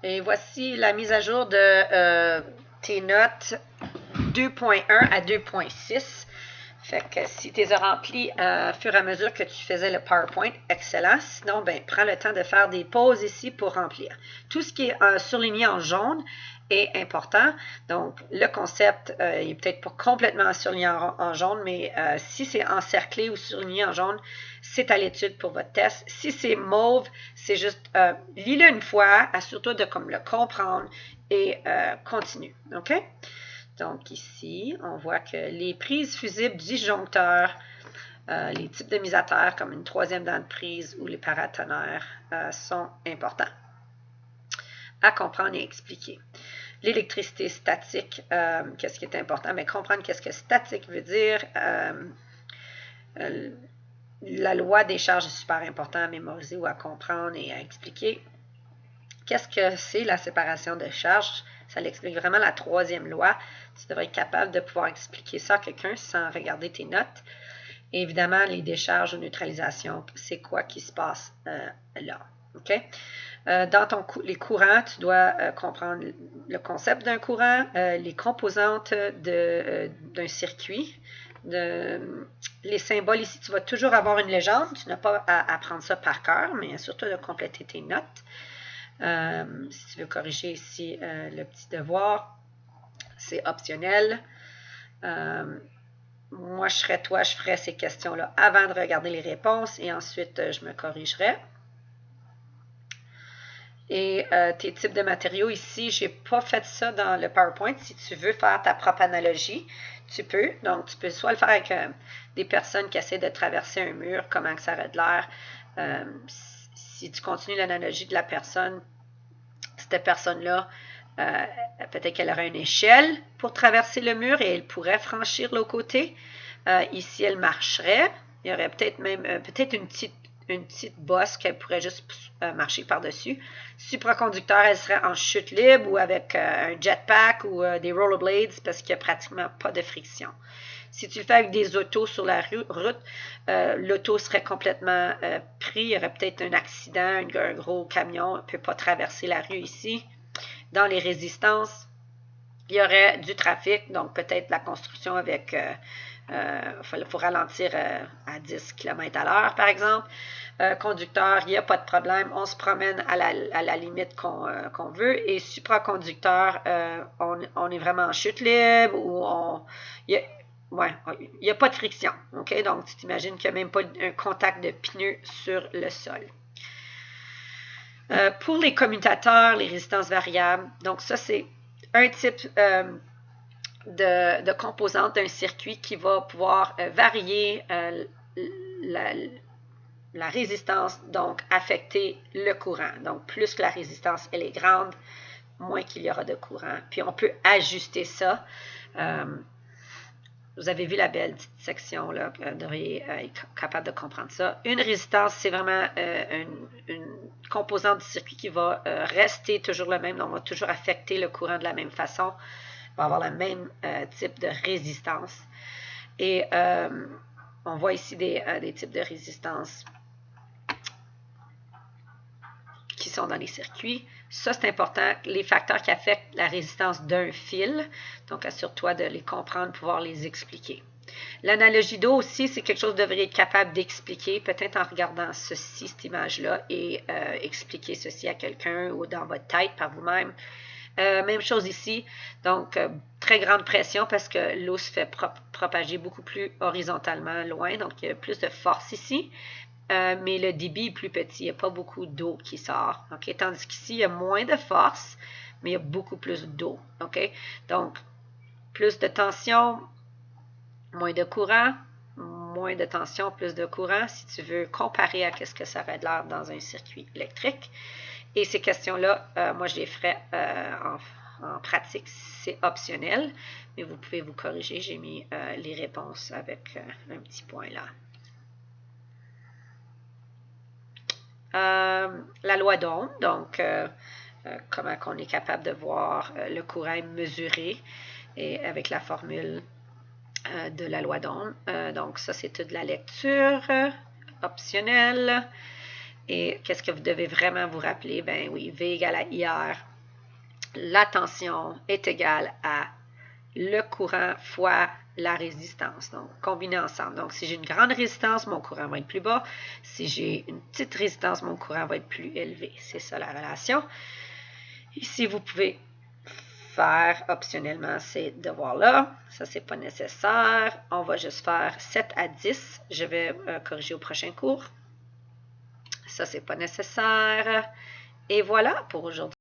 Et voici la mise à jour de tes notes 2.1 à 2.6. Fait que si tu les as remplies au fur et à mesure que tu faisais le PowerPoint, excellent. Sinon, ben, prends le temps de faire des pauses ici pour remplir. Tout ce qui est surligné en jaune est important. Donc, le concept il est peut-être pas complètement surligné en jaune, mais si c'est encerclé ou surligné en jaune, c'est à l'étude pour votre test. Si c'est mauve, c'est juste lis-le une fois, assure-toi de comme le comprendre et continue. OK? Donc ici, on voit que les prises fusibles disjoncteurs, les types de mise à terre comme une troisième dent de prise ou les paratonnerres sont importants à comprendre et expliquer. L'électricité statique, qu'est-ce qui est important? Bien, comprendre qu'est-ce que statique veut dire. La loi des charges est super important à mémoriser ou à comprendre et à expliquer. Qu'est-ce que c'est la séparation de charges? Ça l'explique vraiment la troisième loi. Tu devrais être capable de pouvoir expliquer ça à quelqu'un sans regarder tes notes. Et évidemment, les décharges ou neutralisations, c'est quoi qui se passe là. OK? Dans les courants, tu dois comprendre le concept d'un courant, les composantes d'un circuit. Les symboles ici, tu vas toujours avoir une légende. Tu n'as pas à apprendre ça par cœur, mais surtout de compléter tes notes. Si tu veux corriger ici le petit devoir, c'est optionnel. Moi, je serais toi, je ferais ces questions-là avant de regarder les réponses et ensuite, je me corrigerais. Et tes types de matériaux ici, je n'ai pas fait ça dans le PowerPoint. Si tu veux faire ta propre analogie, tu peux. Donc, tu peux soit le faire avec des personnes qui essaient de traverser un mur, comment que ça aurait de l'air. Si tu continues l'analogie de la personne, cette personne-là, peut-être qu'elle aurait une échelle pour traverser le mur et elle pourrait franchir l'autre côté. Ici, elle marcherait. Il y aurait peut-être même peut-être une petite bosse qu'elle pourrait juste marcher par-dessus. Supraconducteur, elle serait en chute libre ou avec un jetpack ou des rollerblades parce qu'il n'y a pratiquement pas de friction. Si tu le fais avec des autos sur la route, l'auto serait complètement pris. Il y aurait peut-être un accident, un gros camion ne peut pas traverser la rue ici. Dans les résistances, il y aurait du trafic, donc peut-être la construction avec... il faut ralentir à 10 km à l'heure, par exemple. Conducteur, il n'y a pas de problème. On se promène à la limite qu'on veut. Et supraconducteur, on est vraiment en chute libre ou il n'y a pas de friction. Okay? Donc, tu t'imagines qu'il n'y a même pas un contact de pneus sur le sol. Pour les commutateurs, les résistances variables, donc ça, c'est un type de composante d'un circuit qui va pouvoir varier la résistance, donc affecter le courant. Donc, plus que la résistance elle est grande, moins qu'il y aura de courant. Puis, on peut ajuster ça. Vous avez vu la belle petite section, là, vous devriez être capable de comprendre ça. Une résistance, c'est vraiment une composante du circuit qui va rester toujours le même, donc va toujours affecter le courant de la même façon, va avoir le même type de résistance. Et on voit ici des types de résistance qui sont dans les circuits. Ça, c'est important. Les facteurs qui affectent la résistance d'un fil. Donc, assure-toi de les comprendre, pouvoir les expliquer. L'analogie d'eau aussi, c'est quelque chose que vous devriez être capable d'expliquer, peut-être en regardant ceci, cette image-là, et expliquer ceci à quelqu'un ou dans votre tête par vous-même. Même chose ici. Donc, très grande pression parce que l'eau se fait propager beaucoup plus horizontalement loin. Donc, il y a plus de force ici. Mais le débit est plus petit. Il n'y a pas beaucoup d'eau qui sort. Okay? Tandis qu'ici, il y a moins de force, mais il y a beaucoup plus d'eau. Okay? Donc, plus de tension, moins de courant, moins de tension, plus de courant, si tu veux comparer à ce que ça aurait de l'air dans un circuit électrique. Et ces questions-là, moi, je les ferai en pratique. C'est optionnel, mais vous pouvez vous corriger. J'ai mis les réponses avec un petit point là. La loi d'Ohm, donc comment on est capable de voir le courant mesuré et avec la formule de la loi d'Ohm. Donc ça, c'est toute la lecture optionnelle. Et qu'est-ce que vous devez vraiment vous rappeler? Ben oui, V égale à IR la tension est égale à le courant fois la résistance. Donc, combiner ensemble. Donc, si j'ai une grande résistance, mon courant va être plus bas. Si j'ai une petite résistance, mon courant va être plus élevé. C'est ça la relation. Ici, vous pouvez faire optionnellement ces devoirs-là. Ça, c'est pas nécessaire. On va juste faire 7 à 10. Je vais corriger au prochain cours. Ça, c'est pas nécessaire. Et voilà pour aujourd'hui.